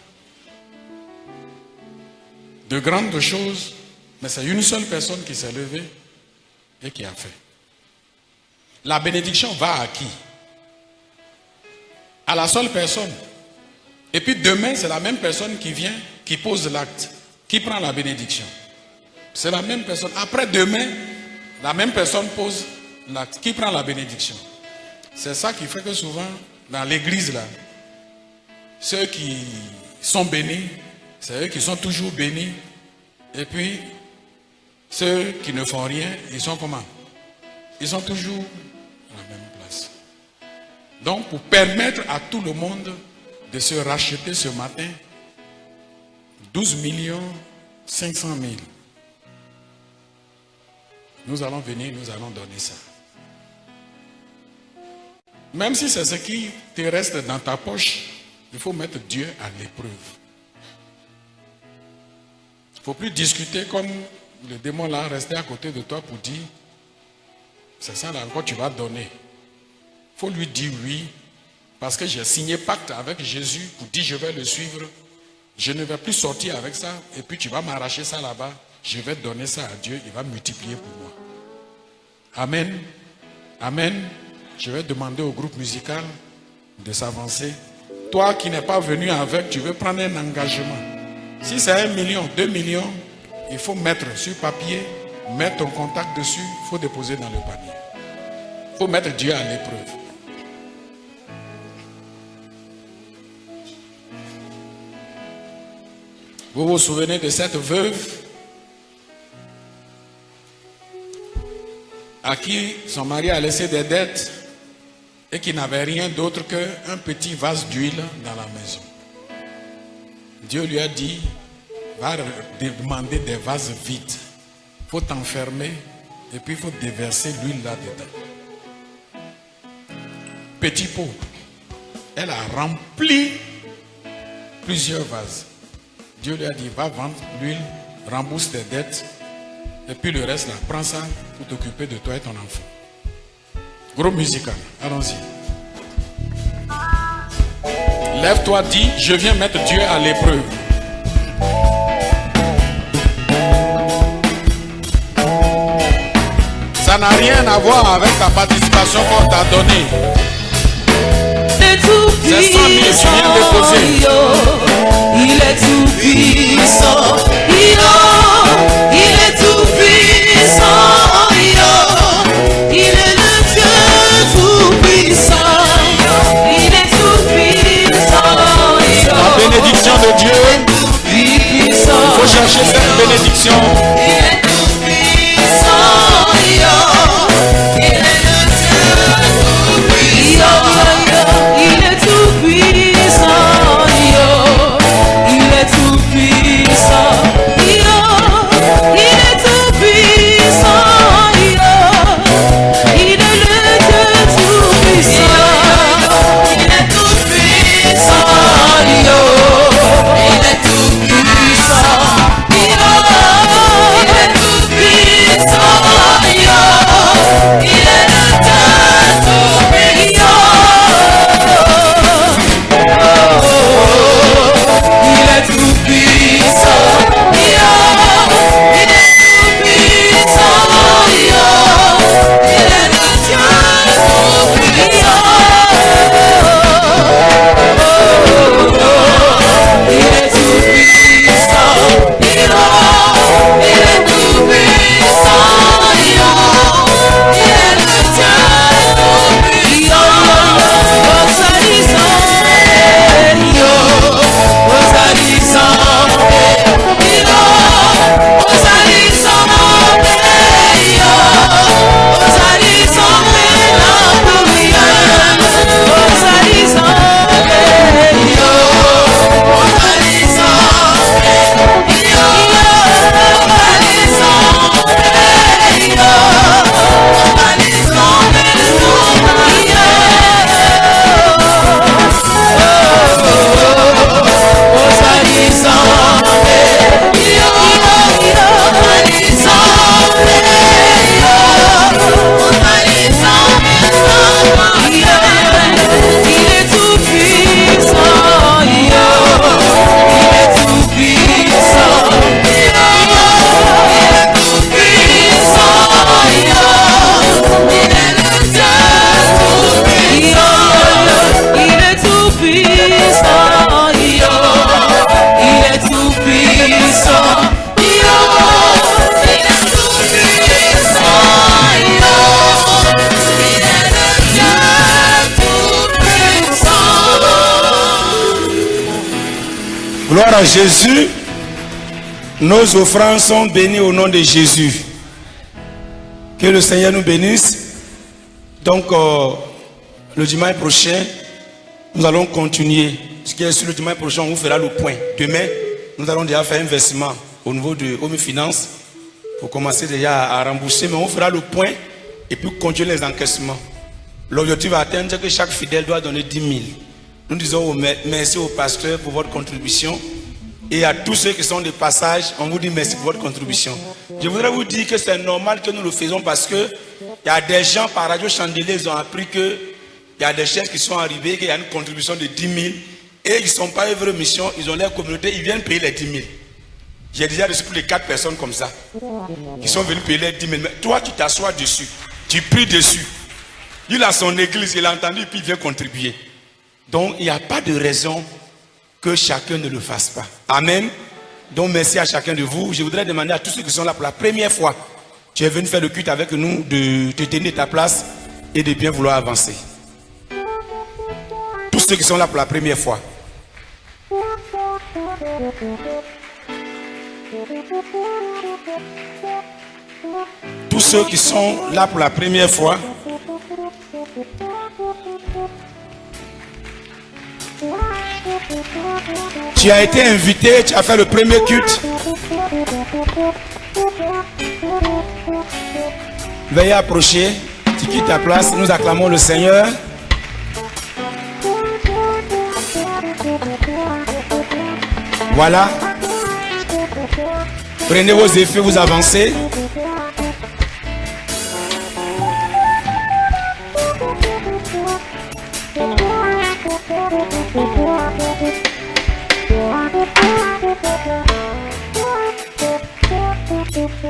De grandes choses. Mais c'est une seule personne qui s'est levée et qui a fait. La bénédiction va à qui? À la seule personne. Et puis demain, c'est la même personne qui vient, qui pose l'acte. Qui prend la bénédiction? C'est la même personne. Après demain, la même personne pose l'acte. Qui prend la bénédiction? C'est ça qui fait que souvent, dans l'église là, ceux qui sont bénis, c'est eux qui sont toujours bénis. Et puis, ceux qui ne font rien, ils sont comment? Ils sont toujours à la même place. Donc, pour permettre à tout le monde de se racheter ce matin, 12 500 000. Nous allons venir, nous allons donner ça. Même si c'est ce qui te reste dans ta poche, il faut mettre Dieu à l'épreuve. Il ne faut plus discuter comme le démon là, rester à côté de toi pour dire, c'est ça là encore tu vas donner. Il faut lui dire oui, parce que j'ai signé pacte avec Jésus pour dire je vais le suivre. Je ne vais plus sortir avec ça et puis tu vas m'arracher ça là-bas. Je vais donner ça à Dieu, il va multiplier pour moi. Amen. Amen. Je vais demander au groupe musical de s'avancer. Toi qui n'es pas venu avec, tu veux prendre un engagement. Si c'est 1 million, 2 millions, il faut mettre sur papier, mettre ton contact dessus, il faut déposer dans le panier. Il faut mettre Dieu à l'épreuve. Vous vous souvenez de cette veuve à qui son mari a laissé des dettes et qui n'avait rien d'autre qu'un petit vase d'huile dans la maison. Dieu lui a dit, va demander des vases vides. Il faut t'enfermer et puis il faut déverser l'huile là-dedans. Petit pot. Elle a rempli plusieurs vases. Dieu lui a dit, va vendre l'huile, rembourse tes dettes et puis le reste là, prends ça pour t'occuper de toi et ton enfant. Gros musical, allons-y. Lève-toi, dis, je viens mettre Dieu à l'épreuve. Ça n'a rien à voir avec ta participation qu'on t'a donnée. C'est 100 000 que tu viens déposer. Il est tout puissant. Il est tout puissant. Il est le Dieu tout puissant. Il est tout puissant. La bénédiction de Dieu. Il faut chercher cette bénédiction. Il est tout puissant. Il est le Dieu tout puissant. Il est tout puissant. Il est tout puissant. Il est tout puissant. Il est le Dieu tout puissant. Il est tout puissant. Il est tout puissant. Il est tout puissant. Il est le Dieu tout puissant. Il est tout puissant. Il est tout puissant. Il est le Dieu tout puissant. Il est tout puissant. Il est tout puissant. Il est le Dieu tout puissant. Gloire à Jésus. Nos offrandes sont bénies au nom de Jésus. Que le Seigneur nous bénisse. Donc, le dimanche prochain, nous allons continuer. Ce qui est sur le dimanche prochain, on vous fera le point. Demain, nous allons déjà faire un versement au niveau de Home Finance pour commencer déjà à rembourser. Mais on fera le point et puis continuer les encaissements. L'objectif à atteindre, c'est que chaque fidèle doit donner 10 000. Nous disons merci au pasteur pour votre contribution. Et à tous ceux qui sont de passage, on vous dit merci pour votre contribution. Je voudrais vous dire que c'est normal que nous le faisons parce que il y a des gens par Radio Chandelier, ils ont appris qu'il y a des chefs qui sont arrivés, qu'il y a une contribution de 10 000 et ils ne sont pas œuvre mission, ils ont leur communauté, ils viennent payer les 10 000. J'ai déjà reçu plus de 4 personnes comme ça qui sont venus payer les 10 000. Mais toi, tu t'assois dessus, tu pries dessus. Il a son église, il a entendu et puis il vient contribuer. Donc, il n'y a pas de raison que chacun ne le fasse pas. Amen. Donc, merci à chacun de vous. Je voudrais demander à tous ceux qui sont là pour la première fois, tu es venu faire le culte avec nous, de te tenir ta place et de bien vouloir avancer. Tous ceux qui sont là pour la première fois. Tous ceux qui sont là pour la première fois. Tu as été invité, tu as fait le premier culte. Veuillez approcher, tu quittes ta place, nous acclamons le Seigneur. Voilà. Prenez vos effets, vous avancez.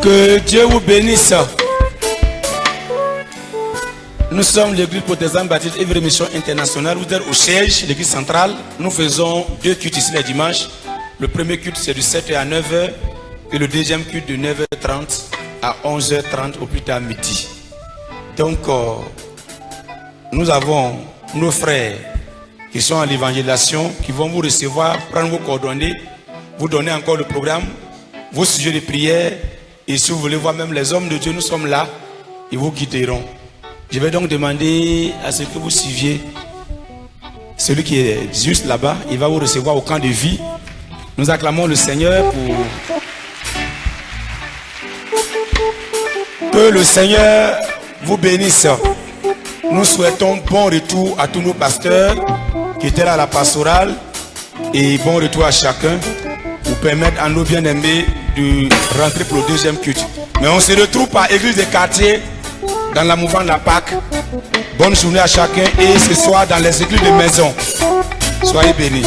Que Dieu vous bénisse. Nous sommes l'église protestante baptiste Évry Mission Internationale. Vous êtes au siège, l'église centrale. Nous faisons 2 cultes ici les dimanches. Le premier culte c'est de 7h à 9h et le deuxième culte de 9h30 à 11h30 au plus tard midi. Donc nous avons nos frères qui sont en l'évangélisation, qui vont vous recevoir, prendre vos coordonnées, vous donner encore le programme, vos sujets de prière. Et si vous voulez voir même les hommes de Dieu, nous sommes là, ils vous guideront. Je vais donc demander à ce que vous suiviez celui qui est juste là-bas. Il va vous recevoir au camp de vie. Nous acclamons le Seigneur pour que le Seigneur vous bénisse. Nous souhaitons bon retour à tous nos pasteurs qui étaient là à la pastorale et bon retour à chacun pour permettre à nos bien-aimés de rentrer pour le deuxième culte. Mais on se retrouve par église des quartiers dans la mouvement de la Pâque. Bonne journée à chacun et ce soir dans les églises de maison. Soyez bénis.